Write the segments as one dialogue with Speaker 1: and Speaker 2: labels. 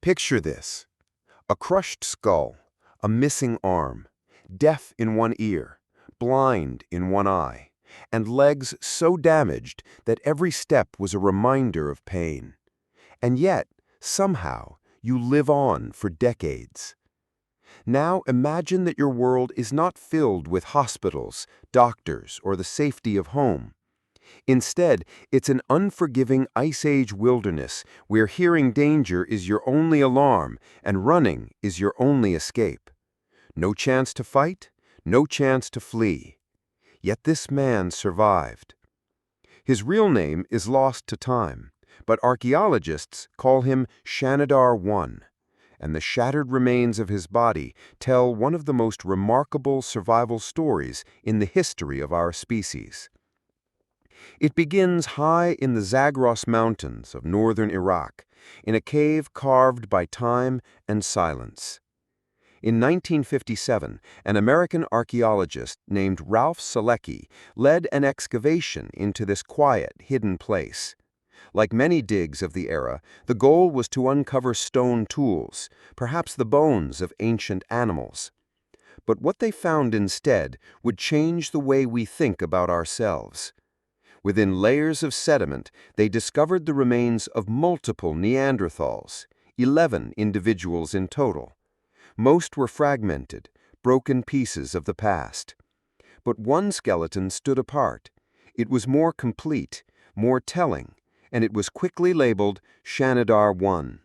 Speaker 1: Picture this: a crushed skull, a missing arm, deaf in one ear, blind in one eye, and legs so damaged that every step was a reminder of pain. And yet, somehow, you live on for decades. Now imagine that your world is not filled with hospitals, doctors, or the safety of home. Instead, it's an unforgiving Ice Age wilderness where hearing danger is your only alarm and running is your only escape. No chance to fight, no chance to flee. Yet this man survived. His real name is lost to time, but archaeologists call him Shanidar I, and the shattered remains of his body tell one of the most remarkable survival stories in the history of our species. It begins high in the Zagros mountains of northern Iraq, in a cave carved by time and silence. In 1957, an American archaeologist named Ralph Selecki led an excavation into this quiet, hidden place. Like many digs of the era, the goal was to uncover stone tools, perhaps the bones of ancient animals. But what they found instead would change the way we think about ourselves. Within layers of sediment, they discovered the remains of multiple Neanderthals, 11 individuals in total. Most were fragmented, broken pieces of the past. But one skeleton stood apart. It was more complete, more telling, and it was quickly labeled Shanidar I.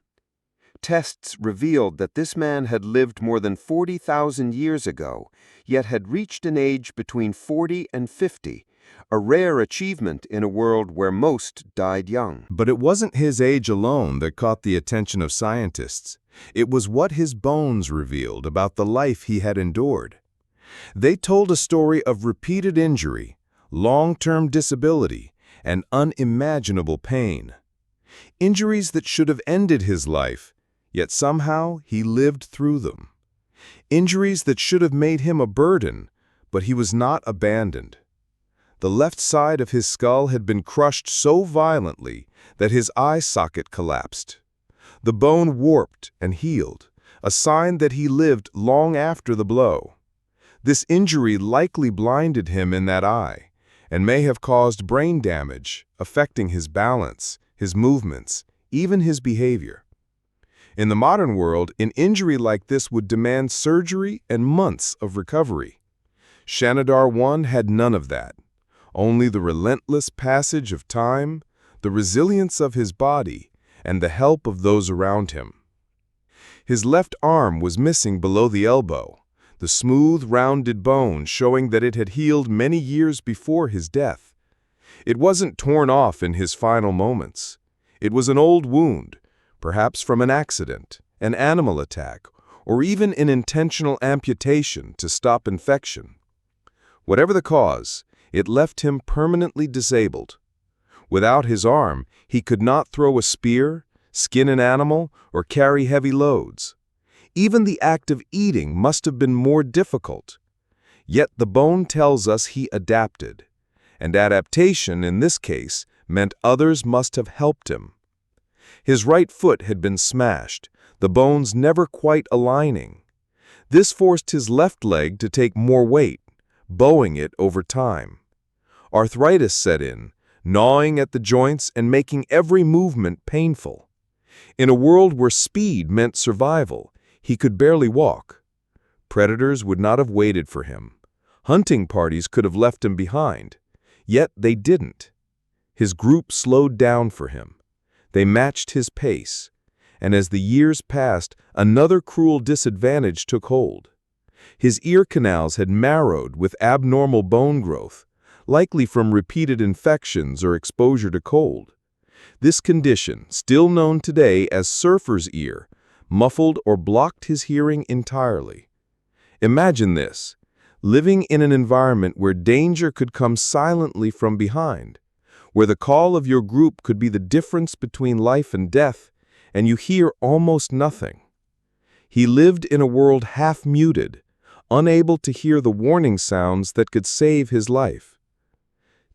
Speaker 1: Tests revealed that this man had lived more than 40,000 years ago, yet had reached an age between 40 and 50, a rare achievement in a world where most died young.
Speaker 2: But it wasn't his age alone that caught the attention of scientists. It was what his bones revealed about the life he had endured. They told a story of repeated injury, long-term disability, and unimaginable pain. Injuries that should have ended his life, yet somehow he lived through them. Injuries that should have made him a burden, but he was not abandoned. The left side of his skull had been crushed so violently that his eye socket collapsed. The bone warped and healed, a sign that he lived long after the blow. This injury likely blinded him in that eye, and may have caused brain damage, affecting his balance, his movements, even his behavior. In the modern world, an injury like this would demand surgery and months of recovery. Shanidar I had none of that. Only the relentless passage of time, the resilience of his body, and the help of those around him. His left arm was missing below the elbow, the smooth, rounded bone showing that it had healed many years before his death. It wasn't torn off in his final moments. It was an old wound, perhaps from an accident, an animal attack, or even an intentional amputation to stop infection. Whatever the cause, it left him permanently disabled. Without his arm, he could not throw a spear, skin an animal, or carry heavy loads. Even the act of eating must have been more difficult. Yet the bone tells us he adapted, and adaptation in this case meant others must have helped him. His right foot had been smashed, the bones never quite aligning. This forced his left leg to take more weight, bowing it over time. Arthritis set in, gnawing at the joints and making every movement painful. In a world where speed meant survival, he could barely walk. Predators would not have waited for him. Hunting parties could have left him behind. Yet they didn't. His group slowed down for him. They matched his pace. And as the years passed, another cruel disadvantage took hold. His ear canals had narrowed with abnormal bone growth, likely from repeated infections or exposure to cold. This condition, still known today as surfer's ear, muffled or blocked his hearing entirely. Imagine this, living in an environment where danger could come silently from behind, where the call of your group could be the difference between life and death, and you hear almost nothing. He lived in a world half-muted, unable to hear the warning sounds that could save his life.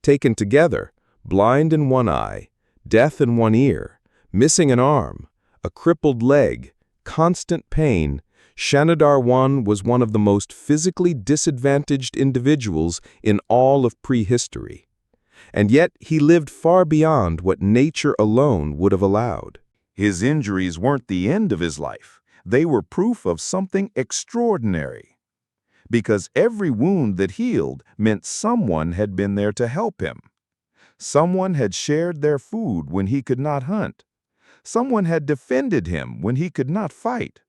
Speaker 2: Taken together, blind in one eye, deaf in one ear, missing an arm, A crippled leg, constant pain, Shanidar I was one of the most physically disadvantaged individuals in all of prehistory. And yet he lived far beyond what nature alone would have allowed.
Speaker 3: His injuries weren't the end of his life. They were proof of something extraordinary. Because every wound that healed meant someone had been there to help him. Someone had shared their food when he could not hunt. Someone had defended him when he could not fight.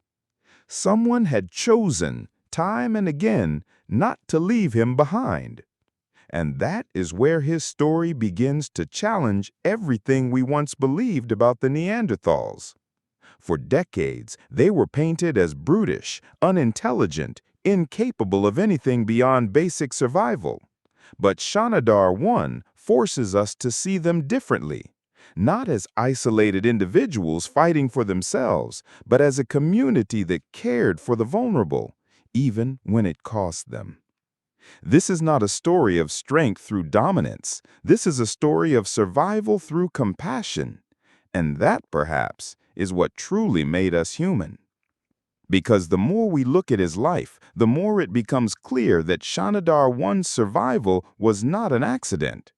Speaker 3: Someone had chosen, time and again, not to leave him behind. And that is where his story begins to challenge everything we once believed about the Neanderthals. For decades, they were painted as brutish, unintelligent, incapable of anything beyond basic survival. But Shanidar I forces us to see them differently, not as isolated individuals fighting for themselves, but as a community that cared for the vulnerable, even when it cost them. This is not a story of strength through dominance. This is a story of survival through compassion. And that, perhaps, is what truly made us human. Because the more we look at his life, the more it becomes clear that Shanidar I's survival was not an accident.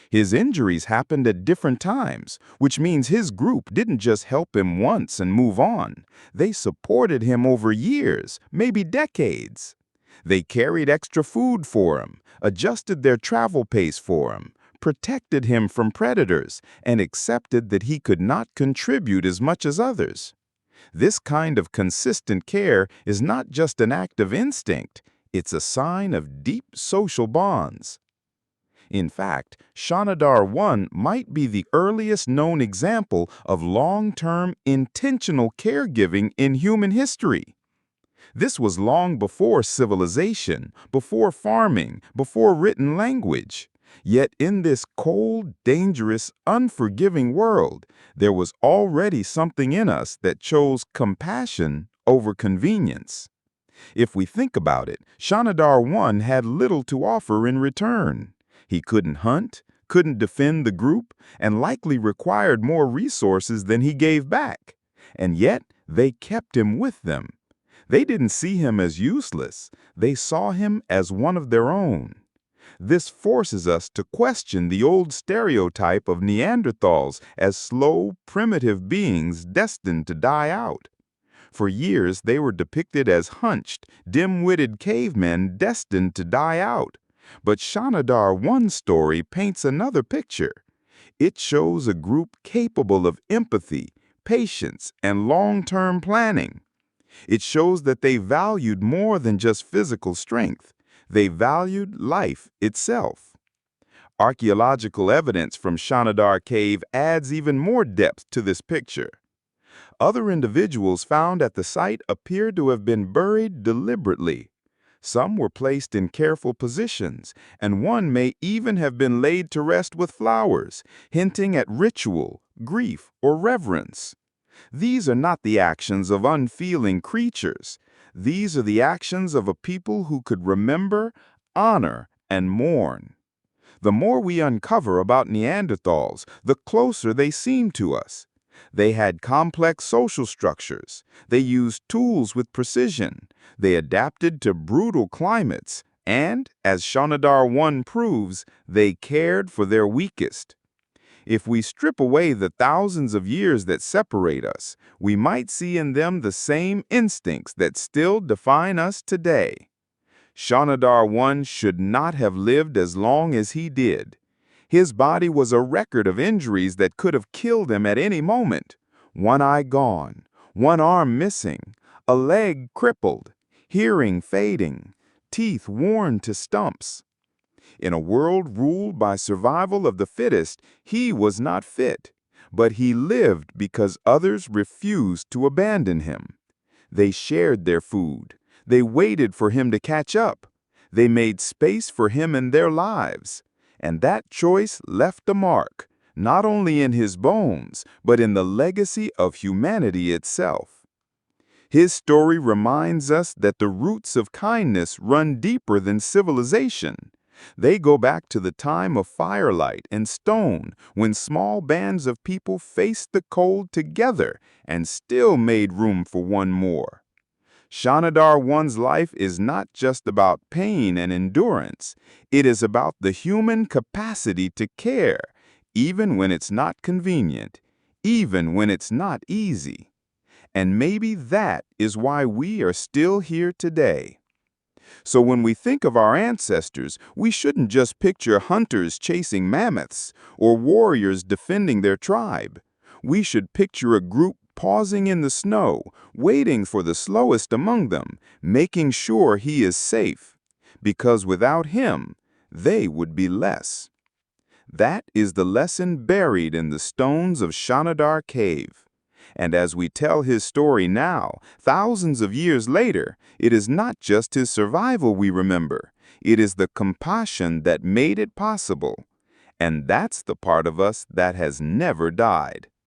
Speaker 3: His injuries happened at different times, which means his group didn't just help him once and move on. They supported him over years, maybe decades. They carried extra food for him, adjusted their travel pace for him, protected him from predators, and accepted that he could not contribute as much as others. This kind of consistent care is not just an act of instinct, it's a sign of deep social bonds. In fact, Shanidar I might be the earliest known example of long-term, intentional caregiving in human history. This was long before civilization, before farming, before written language. Yet in this cold, dangerous, unforgiving world, there was already something in us that chose compassion over convenience. If we think about it, Shanidar I had little to offer in return. He couldn't hunt, couldn't defend the group, and likely required more resources than he gave back. And yet, they kept him with them. They didn't see him as useless. They saw him as one of their own. This forces us to question the old stereotype of Neanderthals as slow, primitive beings destined to die out. For years, they were depicted as hunched, dim-witted cavemen destined to die out. But Shanidar I's story paints another picture. It shows a group capable of empathy, patience, and long-term planning. It shows that they valued more than just physical strength. They valued life itself. Archaeological evidence from Shanidar Cave adds even more depth to this picture. Other individuals found at the site appear to have been buried deliberately. Some were placed in careful positions, and one may even have been laid to rest with flowers, hinting at ritual, grief, or reverence. These are not the actions of unfeeling creatures. These are the actions of a people who could remember, honor, and mourn. The more we uncover about Neanderthals, the closer they seem to us. They had complex social structures. They used tools with precision. They adapted to brutal climates. And, as Shanidar I proves, they cared for their weakest. If we strip away the thousands of years that separate us, we might see in them the same instincts that still define us today. Shanidar I should not have lived as long as he did. His body was a record of injuries that could have killed him at any moment. One eye gone, one arm missing, a leg crippled, hearing fading, teeth worn to stumps. In a world ruled by survival of the fittest, he was not fit, but he lived because others refused to abandon him. They shared their food. They waited for him to catch up. They made space for him in their lives. And that choice left a mark, not only in his bones, but in the legacy of humanity itself. His story reminds us that the roots of kindness run deeper than civilization. They go back to the time of firelight and stone, when small bands of people faced the cold together and still made room for one more. Shanidar One's life is not just about pain and endurance. It is about the human capacity to care, even when it's not convenient, even when it's not easy. And maybe that is why we are still here today. So when we think of our ancestors, we shouldn't just picture hunters chasing mammoths or warriors defending their tribe. We should picture a group pausing in the snow, waiting for the slowest among them, making sure he is safe. Because without him, they would be less. That is the lesson buried in the stones of Shanidar Cave. And as we tell his story now, thousands of years later, it is not just his survival we remember. It is the compassion that made it possible. And that's the part of us that has never died.